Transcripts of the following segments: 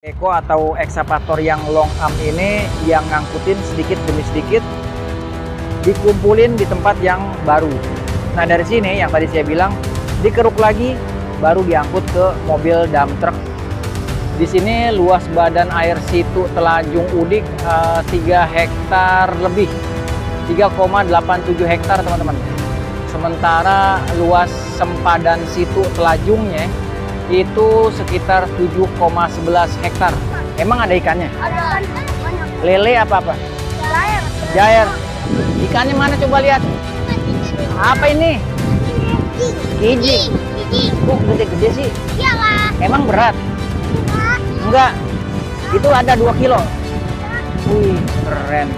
Eko atau ekskavator yang long arm ini yang ngangkutin sedikit demi sedikit dikumpulin di tempat yang baru. Nah dari sini yang tadi saya bilang dikeruk lagi baru diangkut ke mobil dump truck. Di sini luas badan air Situ Telajung Udik 3 hektar lebih, 3,87 hektar teman-teman. Sementara luas sempadan Situ Telajungnya itu sekitar 7,11 hektar. Emang ada ikannya? Ada. Lele apa-apa? Jair. Jair. Ikannya mana coba lihat? Apa ini? Kijing. Kok gede-gede sih? Iya lah. Emang berat? Enggak. Itu ada 2 kilo. Wih, keren.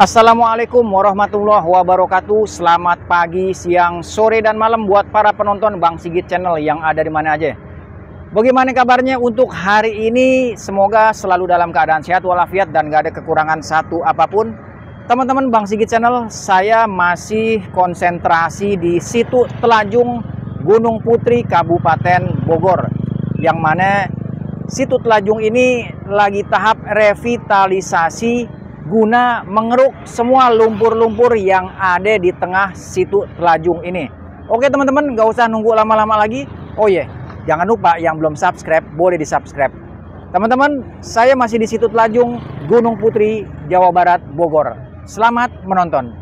Assalamualaikum warahmatullahi wabarakatuh. Selamat pagi, siang, sore, dan malam buat para penonton Bang Sigit Channel yang ada di mana aja. Bagaimana kabarnya untuk hari ini? Semoga selalu dalam keadaan sehat walafiat dan gak ada kekurangan satu apapun. Teman-teman Bang Sigit Channel, saya masih konsentrasi di Situ Telajung, Gunung Putri, Kabupaten Bogor. Yang mana Situ Telajung ini lagi tahap revitalisasi guna mengeruk semua lumpur-lumpur yang ada di tengah Situ Telajung ini. Oke teman-teman, nggak usah nunggu lama-lama lagi. Oh iya, jangan lupa yang belum subscribe, boleh di subscribe. Teman-teman, saya masih di Situ Telajung, Gunung Putri, Jawa Barat, Bogor. Selamat menonton.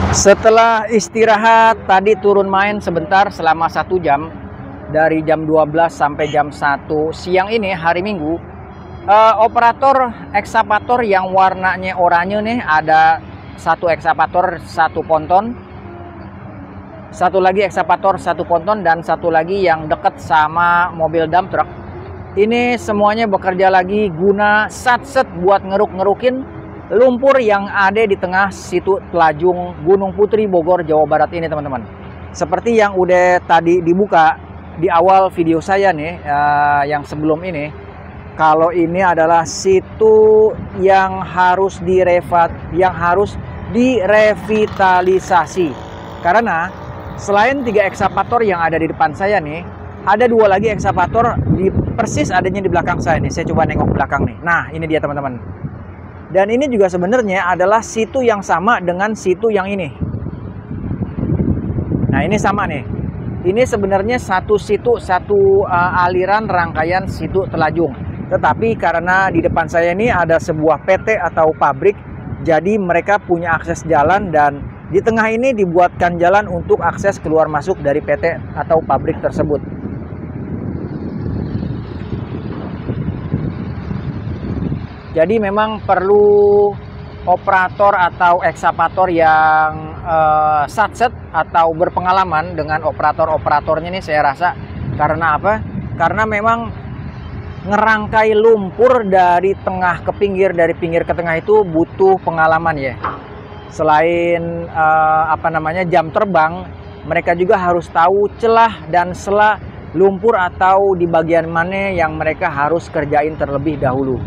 Setelah istirahat, tadi turun main sebentar selama 1 jam. Dari jam 12 sampai jam 1 siang ini, hari Minggu. Operator ekskavator yang warnanya oranye nih, ada 1 ekskavator, 1 ponton. 1 lagi ekskavator, 1 ponton, dan 1 lagi yang dekat sama mobil dump truck. Ini semuanya bekerja lagi guna satset buat ngeruk-ngerukin lumpur yang ada di tengah Situ Telajung, Gunung Putri, Bogor, Jawa Barat ini teman-teman. Seperti yang udah tadi dibuka di awal video saya nih, yang sebelum ini, kalau ini adalah situ yang harus direvitalisasi. Karena selain 3 ekskavator yang ada di depan saya nih, ada 2 lagi ekskavator persis adanya di belakang saya nih. Saya coba nengok belakang nih. Nah, ini dia teman-teman. Dan ini juga sebenarnya adalah situ yang sama dengan situ yang ini. Nah ini sama nih. Ini sebenarnya satu situ, satu aliran rangkaian Situ Telajung. Tetapi karena di depan saya ini ada sebuah PT atau pabrik, jadi mereka punya akses jalan dan di tengah ini dibuatkan jalan untuk akses keluar masuk dari PT atau pabrik tersebut. Jadi memang perlu operator atau ekskavator yang satset atau berpengalaman dengan operator-operatornya nih saya rasa. Karena apa? karena memang ngerangkai lumpur dari tengah ke pinggir, dari pinggir ke tengah itu butuh pengalaman ya. Selain jam terbang, mereka juga harus tahu celah dan sela lumpur atau di bagian mana yang mereka harus kerjain terlebih dahulu.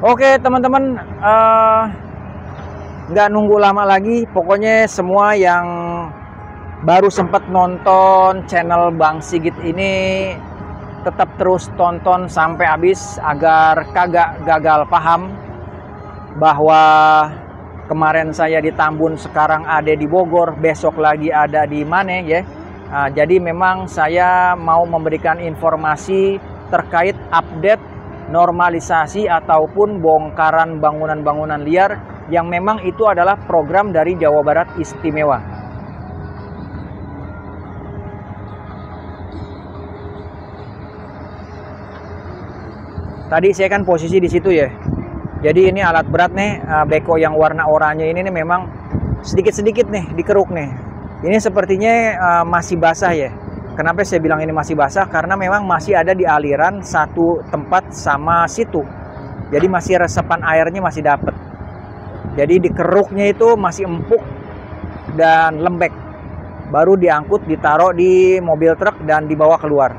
Oke teman-teman, nggak nunggu lama lagi, pokoknya semua yang baru sempat nonton channel Bang Sigit ini tetap terus tonton sampai habis agar kagak gagal paham bahwa kemarin saya di Tambun, sekarang ada di Bogor, besok lagi ada di mana ya. Jadi memang saya mau memberikan informasi terkait update normalisasi ataupun bongkaran bangunan-bangunan liar yang memang itu adalah program dari Jawa Barat Istimewa. Tadi saya kan posisi di situ ya. Jadi ini alat berat nih, beko yang warna oranye ini nih memang sedikit-sedikit nih dikeruk nih. Ini sepertinya masih basah ya. Kenapa saya bilang ini masih basah? Karena memang masih ada di aliran satu tempat sama situ. Jadi masih resepan airnya masih dapet. Jadi dikeruknya itu masih empuk dan lembek. Baru diangkut, ditaruh di mobil truk dan dibawa keluar.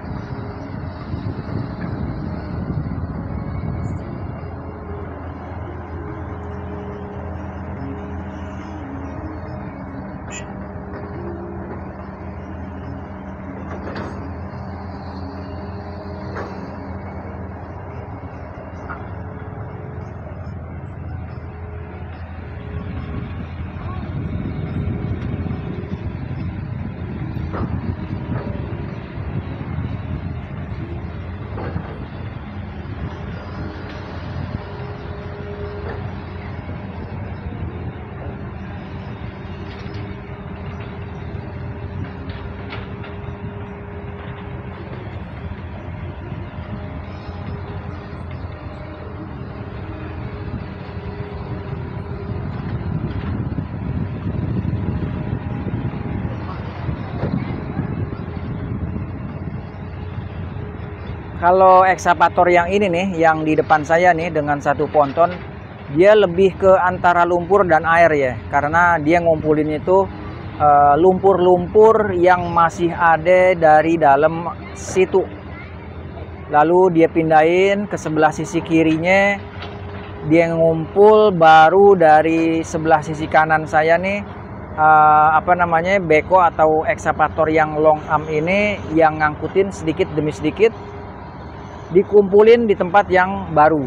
Kalau ekskavator yang ini nih, yang di depan saya nih dengan satu ponton, dia lebih ke antara lumpur dan air ya. Karena dia ngumpulin itu lumpur-lumpur yang masih ada dari dalam situ. Lalu dia pindahin ke sebelah sisi kirinya, dia ngumpul baru dari sebelah sisi kanan saya nih, beko atau ekskavator yang long arm ini yang ngangkutin sedikit demi sedikit, dikumpulin di tempat yang baru.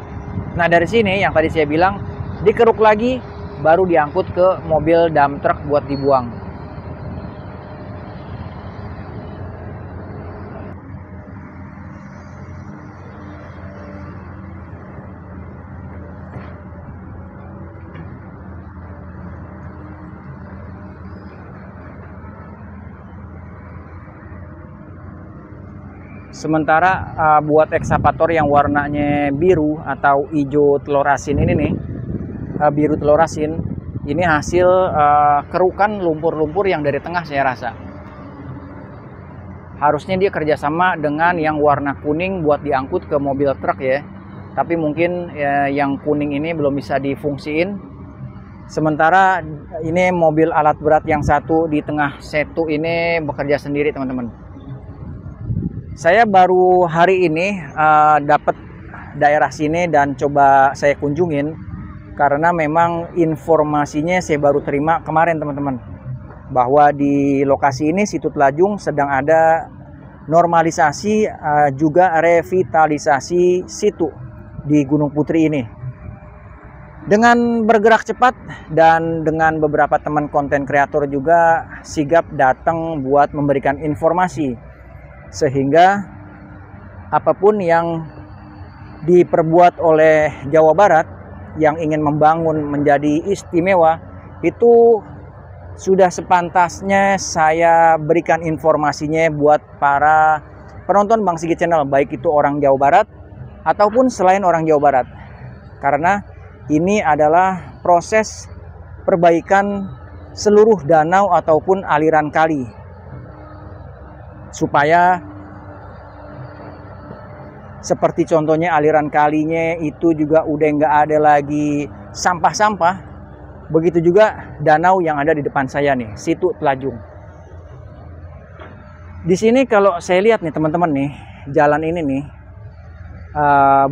Nah dari sini yang tadi saya bilang dikeruk lagi, baru diangkut ke mobil dump truck buat dibuang. Sementara buat ekskavator yang warnanya biru atau hijau telur asin ini nih, biru telur asin, ini hasil kerukan lumpur-lumpur yang dari tengah saya rasa. Harusnya dia kerjasama dengan yang warna kuning buat diangkut ke mobil truk ya. Tapi mungkin yang kuning ini belum bisa difungsiin. Sementara ini mobil alat berat yang satu di tengah setu ini bekerja sendiri teman-teman. Saya baru hari ini dapat daerah sini dan coba saya kunjungin karena memang informasinya saya baru terima kemarin teman-teman, bahwa di lokasi ini Situ Telajung sedang ada normalisasi juga revitalisasi situ di Gunung Putri ini. Dengan bergerak cepat dan dengan beberapa teman konten kreator juga sigap datang buat memberikan informasi. Sehingga apapun yang diperbuat oleh Jawa Barat yang ingin membangun menjadi istimewa, itu sudah sepantasnya saya berikan informasinya buat para penonton Bang Sigit Channel, baik itu orang Jawa Barat ataupun selain orang Jawa Barat. Karena ini adalah proses perbaikan seluruh danau ataupun aliran kali, supaya seperti contohnya aliran kalinya itu juga udah nggak ada lagi sampah-sampah. Begitu juga danau yang ada di depan saya nih, Situ Telajung. Di sini kalau saya lihat nih teman-teman nih, jalan ini nih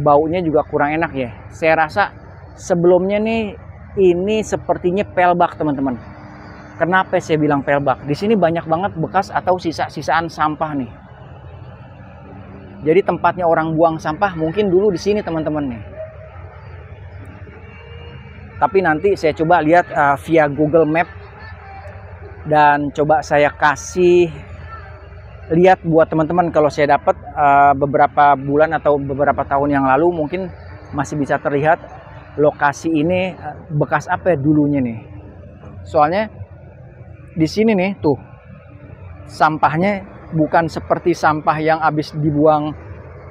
baunya juga kurang enak ya. Saya rasa sebelumnya nih ini sepertinya pelbak teman-teman. Kenapa saya bilang pelbak? Di sini banyak banget bekas atau sisa-sisaan sampah nih. Jadi tempatnya orang buang sampah mungkin dulu di sini teman-teman nih. Tapi nanti saya coba lihat via Google Map dan coba saya kasih lihat buat teman-teman kalau saya dapat beberapa bulan atau beberapa tahun yang lalu mungkin masih bisa terlihat lokasi ini bekas apa ya dulunya nih. Soalnya di sini nih tuh sampahnya bukan seperti sampah yang habis dibuang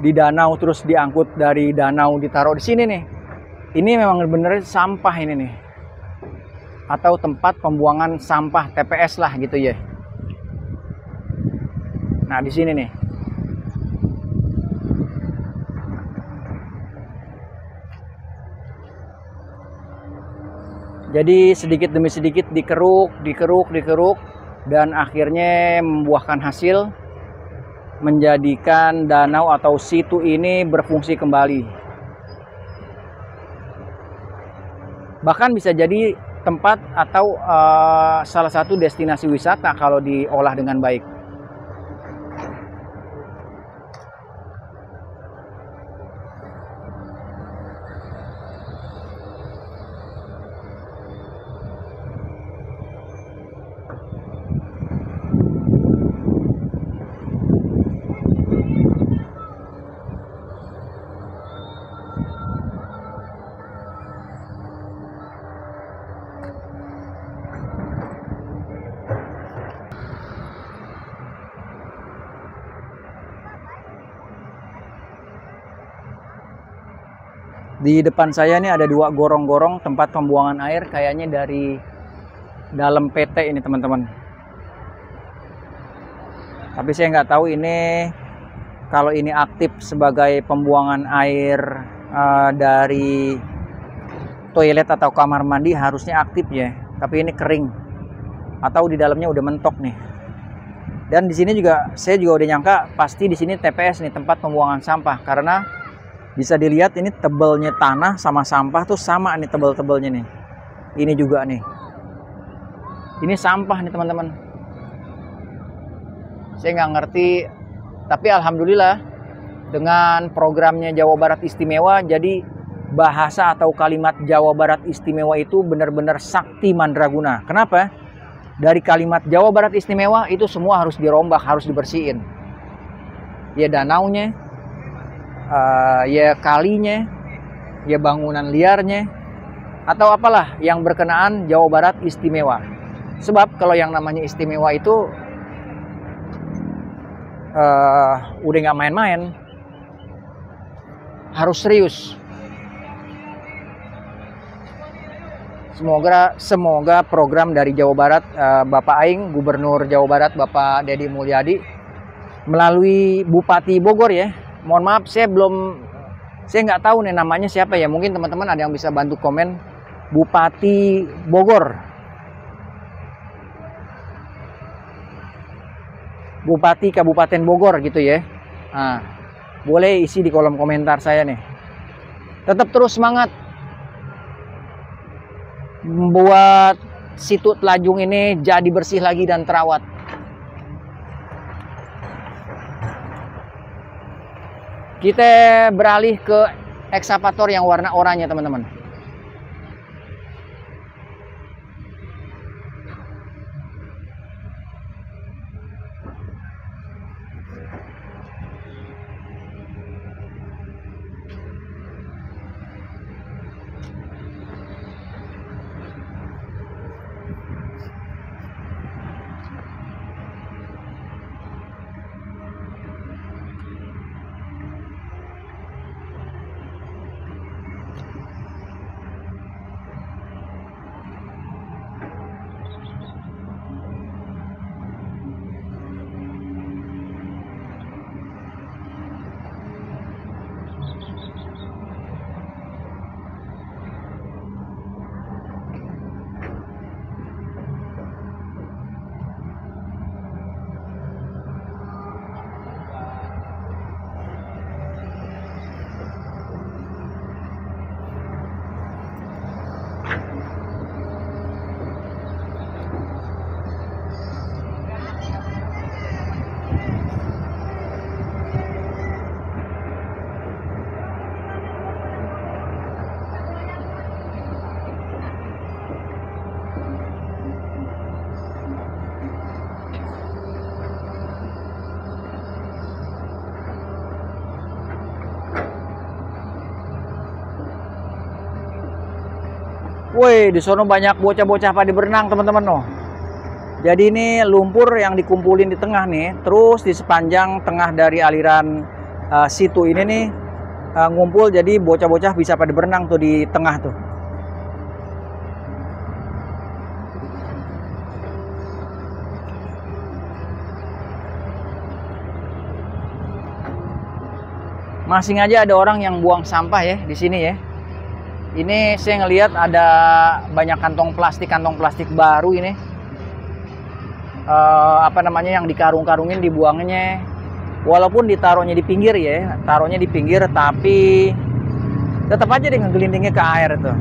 di danau terus diangkut dari danau ditaruh di sini nih. Ini memang benar-benar sampah ini nih, atau tempat pembuangan sampah TPS lah gitu ya. Nah di sini nih. Jadi sedikit demi sedikit dikeruk, dan akhirnya membuahkan hasil, menjadikan danau atau situ ini berfungsi kembali. Bahkan bisa jadi tempat atau salah satu destinasi wisata kalau diolah dengan baik. Di depan saya ini ada dua gorong-gorong tempat pembuangan air, kayaknya dari dalam PT ini teman-teman. Tapi saya nggak tahu ini kalau ini aktif sebagai pembuangan air dari toilet atau kamar mandi harusnya aktif ya. Tapi ini kering atau di dalamnya udah mentok nih. Dan di sini juga saya juga udah nyangka pasti di sini TPS nih, tempat pembuangan sampah, karena bisa dilihat ini tebelnya tanah sama sampah tuh sama nih tebel-tebelnya nih. Ini juga nih. Ini sampah nih teman-teman. Saya nggak ngerti, tapi alhamdulillah dengan programnya Jawa Barat Istimewa, jadi bahasa atau kalimat Jawa Barat Istimewa itu benar-benar sakti mandraguna. Kenapa? Dari kalimat Jawa Barat Istimewa itu semua harus dirombak, harus dibersihin. Ya danaunya, ya kalinya, ya bangunan liarnya, atau apalah yang berkenaan Jawa Barat Istimewa. Sebab kalau yang namanya istimewa itu udah nggak main-main, harus serius. Semoga program dari Jawa Barat, Bapak Aing, Gubernur Jawa Barat, Bapak Deddy Mulyadi, melalui Bupati Bogor ya. Mohon maaf, saya nggak tahu nih namanya siapa ya. Mungkin teman-teman ada yang bisa bantu komen. Bupati Bogor, Bupati Kabupaten Bogor gitu ya. Nah, boleh isi di kolom komentar saya nih. Tetap terus semangat membuat Situ Telajung ini jadi bersih lagi dan terawat. Kita beralih ke ekskavator yang warna oranye teman-teman. Woi, di sono banyak bocah-bocah pada berenang teman-teman loh. Jadi ini lumpur yang dikumpulin di tengah nih, terus di sepanjang tengah dari aliran situ ini nih ngumpul, jadi bocah-bocah bisa pada berenang tuh di tengah tuh. Masih aja ada orang yang buang sampah ya di sini ya. Ini saya ngelihat ada banyak kantong plastik baru ini. Apa namanya, yang dikarung-karungin dibuangnya. Walaupun ditaruhnya di pinggir ya, taruhnya di pinggir, tapi tetap aja dia ngegelindingnya ke air itu.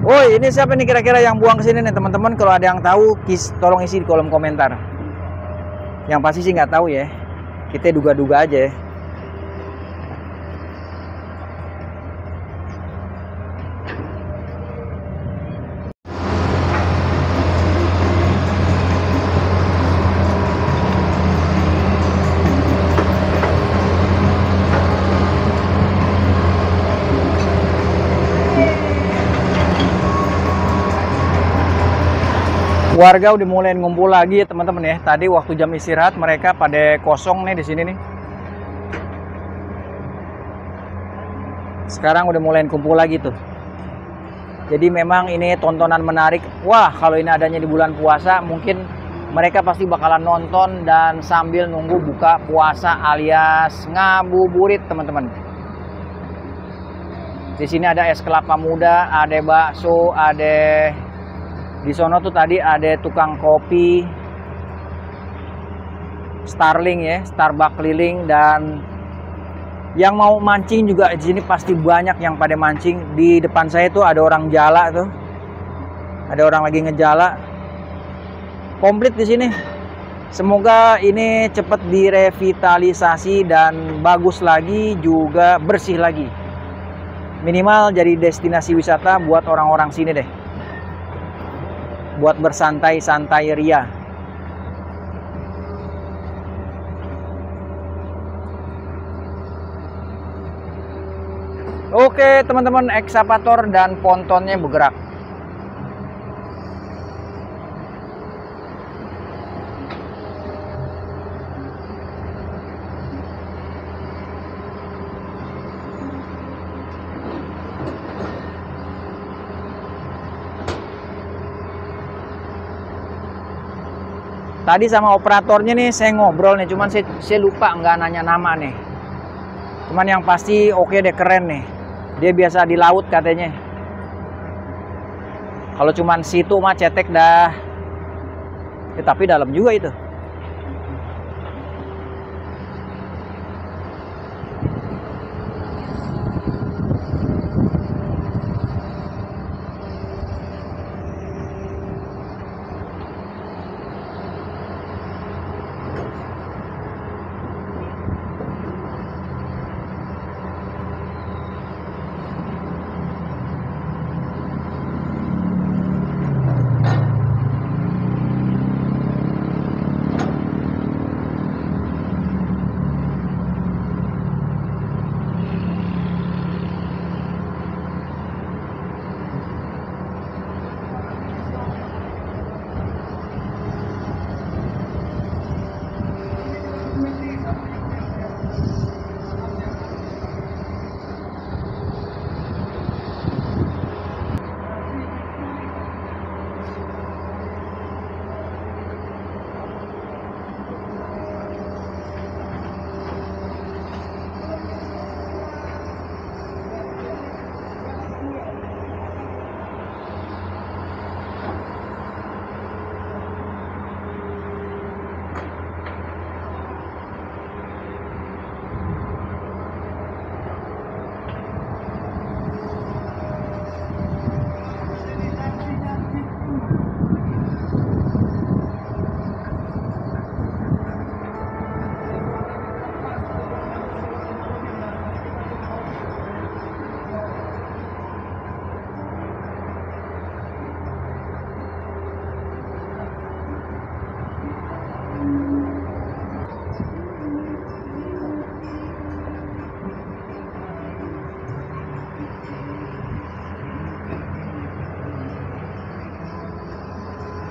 Woi, ini siapa nih kira-kira yang buang ke sini nih teman-teman? Kalau ada yang tahu, tolong isi di kolom komentar. Yang pasti sih nggak tahu ya. Kita duga-duga aja ya. Warga udah mulai ngumpul lagi ya teman-teman ya. Tadi waktu jam istirahat mereka pada kosong nih di sini nih. Sekarang udah mulai kumpul lagi tuh. Jadi memang ini tontonan menarik. Wah, kalau ini adanya di bulan puasa, mungkin mereka pasti bakalan nonton dan sambil nunggu buka puasa alias ngabuburit teman-teman. Di sini ada es kelapa muda, ada bakso, ada di sono tuh tadi ada tukang kopi Starling ya, Starbucks keliling, dan yang mau mancing juga di sini pasti banyak yang pada mancing. Di depan saya tuh ada orang jala tuh. Ada orang lagi ngejala. Komplit di sini. Semoga ini cepat direvitalisasi dan bagus lagi, juga bersih lagi. Minimal jadi destinasi wisata buat orang-orang sini deh. Buat bersantai-santai ria. Oke teman-teman, ekskavator dan pontonnya bergerak. Tadi sama operatornya nih saya ngobrol nih, cuman saya lupa nggak nanya nama nih. Cuman yang pasti oke deh, keren nih. Dia biasa di laut katanya. Kalau cuman situ mah cetek dah. Ya, tapi dalam juga itu.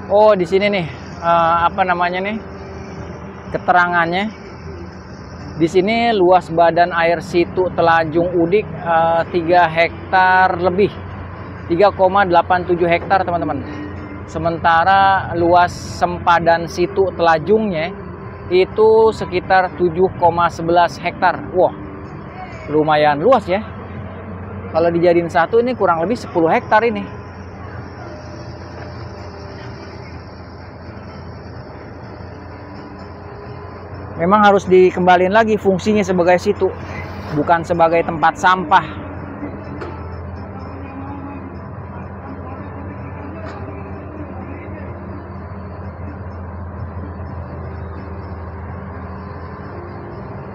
Oh, di sini nih apa namanya nih? Keterangannya. Di sini luas badan air Situ Telajung Udik 3 hektar lebih. 3,87 hektar, teman-teman. Sementara luas sempadan Situ Telajungnya itu sekitar 7,11 hektar. Wah, lumayan luas ya. Kalau dijadiin satu ini kurang lebih 10 hektar ini. Memang harus dikembaliin lagi fungsinya sebagai situ, bukan sebagai tempat sampah.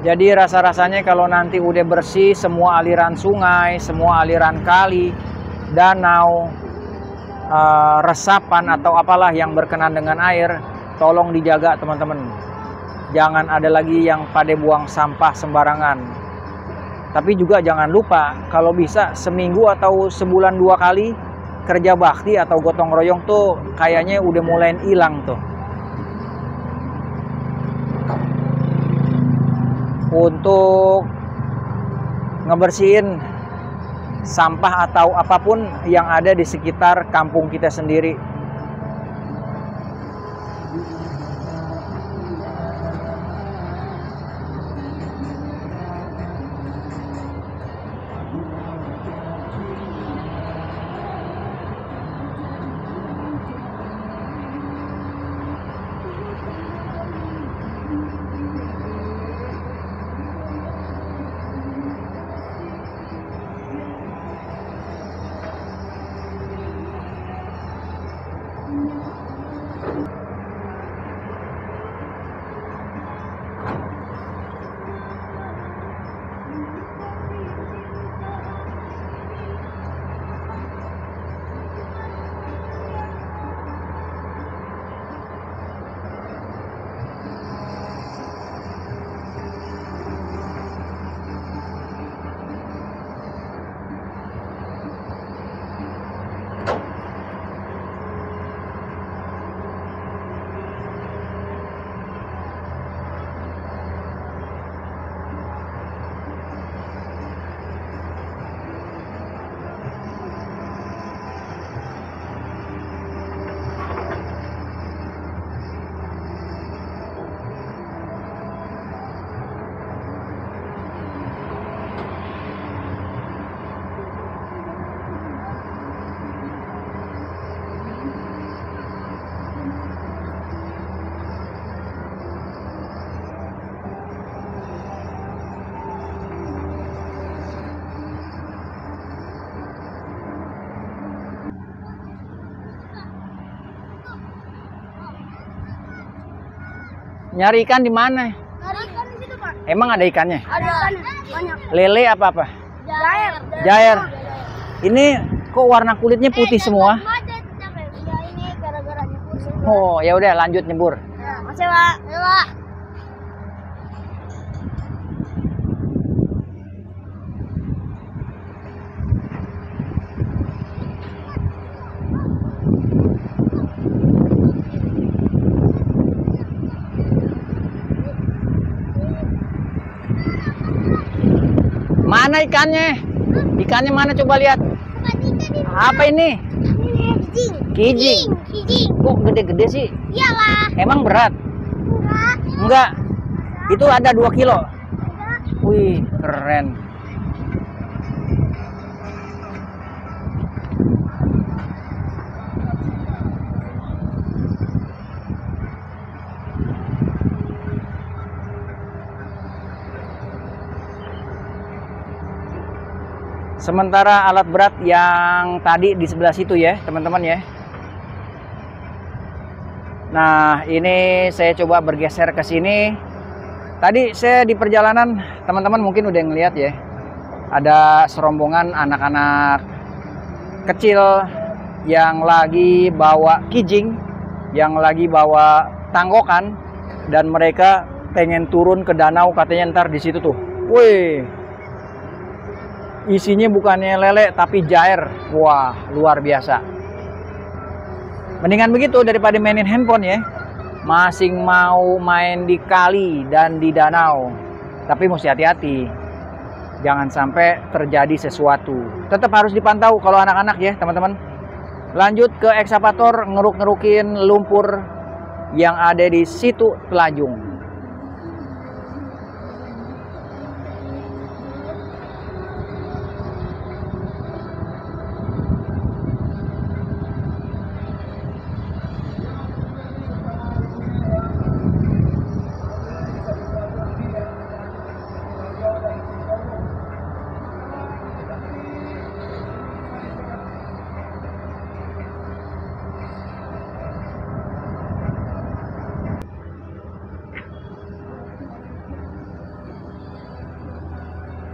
Jadi rasa-rasanya kalau nanti udah bersih semua aliran sungai, semua aliran kali, danau, resapan atau apalah yang berkenan dengan air, tolong dijaga teman-teman. Jangan ada lagi yang pada buang sampah sembarangan. Tapi juga jangan lupa kalau bisa seminggu atau sebulan 2 kali kerja bakti atau gotong royong tuh kayaknya udah mulai hilang tuh. Untuk ngebersihin sampah atau apapun yang ada di sekitar kampung kita sendiri. Nyari ikan di mana? Nyari ikan di situ, Pak. Emang ada ikannya? Ada banyak. Lele apa-apa? Jair. Jair. Ini kok warna kulitnya putih semua? Ya ini gara-gara nyebur. Oh, ya udah lanjut nyebur. Ya, makasih, Pak. Ya, Pak. Mana ikannya? Ikannya mana coba lihat? Apa ini? Kijing. Kijing. Kijing. Kok gede-gede sih? Iyalah. Emang berat? Enggak. Enggak. Itu ada 2 kilo. Wih, keren. Sementara alat berat yang tadi di sebelah situ ya, teman-teman ya. Nah, ini saya coba bergeser ke sini. Tadi saya di perjalanan, teman-teman mungkin udah ngeliat ya. Ada serombongan anak-anak kecil yang lagi bawa kijing, yang lagi bawa tanggokan, dan mereka pengen turun ke danau katanya ntar di situ tuh. Wih. Isinya bukannya lele tapi jair. Wah, luar biasa. Mendingan begitu daripada mainin handphone ya. Masing mau main di kali dan di danau. Tapi mesti hati-hati. Jangan sampai terjadi sesuatu. Tetap harus dipantau kalau anak-anak ya teman-teman. Lanjut ke ekskavator ngeruk-ngerukin lumpur yang ada di situ Telajung.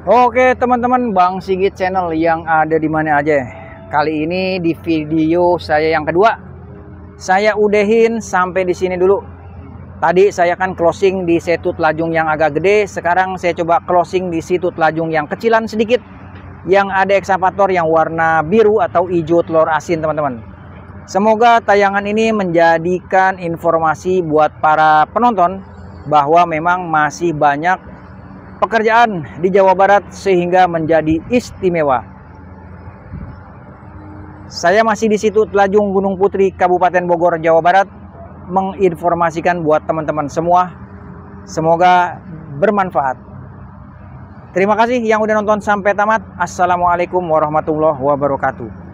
Oke teman-teman, Bang Sigit channel yang ada di mana aja. Kali ini di video saya yang kedua, saya udahin sampai di sini dulu. Tadi saya kan closing di situ Telajung yang agak gede, sekarang saya coba closing di situ Telajung yang kecilan sedikit, yang ada ekskavator yang warna biru atau hijau telur asin teman-teman. Semoga tayangan ini menjadikan informasi buat para penonton bahwa memang masih banyak pekerjaan di Jawa Barat sehingga menjadi istimewa. Saya masih di situ Telajung Gunung Putri, Kabupaten Bogor, Jawa Barat, menginformasikan buat teman-teman semua. Semoga bermanfaat. Terima kasih yang udah nonton sampai tamat. Assalamualaikum warahmatullahi wabarakatuh.